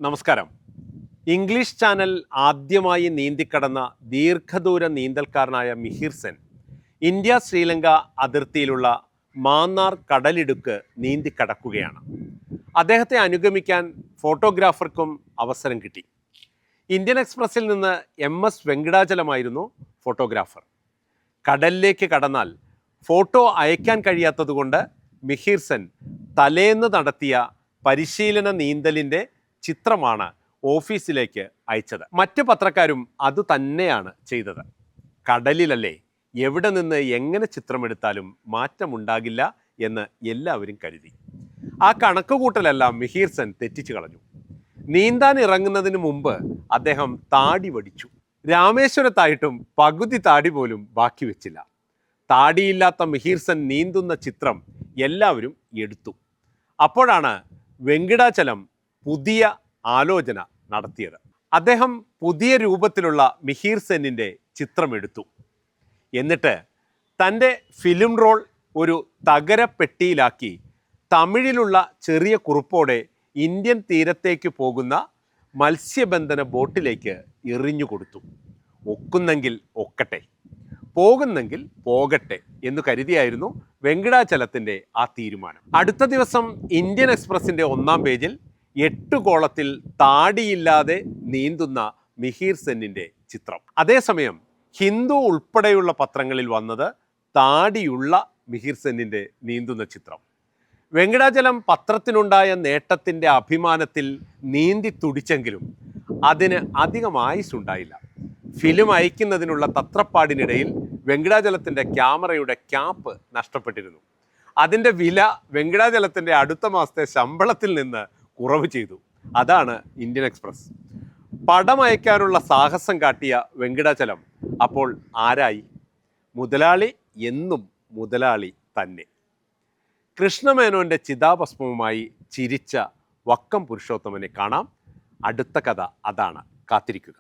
നമസ്കാരം. English channel ആദ്യമായി നീന്തിക്കടന്ന ദീർഘദൂര നീന്തൽക്കാരനായ മിഹിർ സെൻ ഇന്ത്യ ശ്രീലങ്ക അതിർത്തിയിലുള്ള മാന്നാർ കടലിടുക്ക് നീന്തിക്കടക്കുകയാണ്. അദ്ദേഹത്തെ അനുഗമിക്കാൻ ഫോട്ടോഗ്രാഫർക്കും അവസരം കിട്ടി. ഇന്ത്യൻ എക്സ്പ്രസിൽ നിന്ന് MS വെങ്കിടാചലമായിരുന്നു ഫോട്ടോഗ്രാഫർ. കടലിലേക്ക് കടന്നാൽ ഫോട്ടോ അയക്കാൻ കഴിയാത്തതുകൊണ്ട് മിഹിർ സെൻ തലേന്ന് നടത്തിയ പരിശീലന നീന്തലിൻ്റെ ചിത്രമാണ് ഓഫീസിലേക്ക് അയച്ചത്. മറ്റ് പത്രക്കാരും അത് തന്നെയാണ് ചെയ്തത്. കടലിലല്ലേ, എവിടെ നിന്ന് എങ്ങനെ ചിത്രമെടുത്താലും മാറ്റമുണ്ടാകില്ല എന്ന് എല്ലാവരും കരുതി. ആ കണക്കുകൂട്ടലെല്ലാം മിഹിർ സെൻ തെറ്റിച്ചു കളഞ്ഞു. നീന്താൻ ഇറങ്ങുന്നതിന് മുമ്പ് അദ്ദേഹം താടി വടിച്ചു. രാമേശ്വരത്തായിട്ടും പകുതി താടി പോലും ബാക്കി വെച്ചില്ല. താടിയില്ലാത്ത മിഹിർ സെൻ നീന്തുന്ന ചിത്രം എല്ലാവരും എടുത്തു. അപ്പോഴാണ് വെങ്കിടാചലം പുതിയ ആലോചന നടത്തിയത്. അദ്ദേഹം പുതിയ രൂപത്തിലുള്ള മിഹിർ സെന്നിൻ്റെ ചിത്രമെടുത്തു. എന്നിട്ട് തൻ്റെ ഫിലിം റോൾ ഒരു തകരപ്പെട്ടിയിലാക്കി തമിഴിലുള്ള ചെറിയ കുറിപ്പോടെ ഇന്ത്യൻ തീരത്തേക്ക് പോകുന്ന മത്സ്യബന്ധന ബോട്ടിലേക്ക് എറിഞ്ഞു കൊടുത്തു. ഒക്കുന്നെങ്കിൽ ഒക്കട്ടെ, പോകുന്നെങ്കിൽ പോകട്ടെ എന്നു കരുതിയായിരുന്നു വെങ്കിടാചലത്തിൻ്റെ ആ തീരുമാനം. അടുത്ത ദിവസം ഇന്ത്യൻ എക്സ്പ്രസിൻ്റെ 1-ാം പേജിൽ 8 കോളത്തിൽ താടിയില്ലാതെ നീന്തുന്ന മിഹിർ സെന്നിൻ്റെ ചിത്രം. അതേസമയം ഹിന്ദു ഉൾപ്പെടെയുള്ള പത്രങ്ങളിൽ വന്നത് താടിയുള്ള മിഹിർ സെന്നിൻ്റെ നീന്തുന്ന ചിത്രം. വെങ്കിടാചലം പത്രത്തിനുണ്ടായ നേട്ടത്തിൻ്റെ അഭിമാനത്തിൽ നീന്തി തുടിച്ചെങ്കിലും അതിന് അധികം ആയുസ്സുണ്ടായില്ല. ഫിലിം അയക്കുന്നതിനുള്ള തത്രപ്പാടിനിടയിൽ വെങ്കിടാചലത്തിൻ്റെ ക്യാമറയുടെ ക്യാപ്പ് നഷ്ടപ്പെട്ടിരുന്നു. അതിൻ്റെ വില വെങ്കിടാചലത്തിൻ്റെ അടുത്ത മാസത്തെ ശമ്പളത്തിൽ നിന്ന് കുറവ് ചെയ്തു. അതാണ് ഇന്ത്യൻ എക്സ്പ്രസ്. പടം അയക്കാനുള്ള സാഹസം കാട്ടിയ വെങ്കിടാചലം അപ്പോൾ ആരായി? മുതലാളി എന്നും മുതലാളി തന്നെ. കൃഷ്ണമേനോൻ്റെ ചിതാഭസ്മവുമായി ചിരിച്ച വക്കം പുരുഷോത്തമനെ കാണാം. അടുത്ത കഥ അതാണ്. കാത്തിരിക്കുക.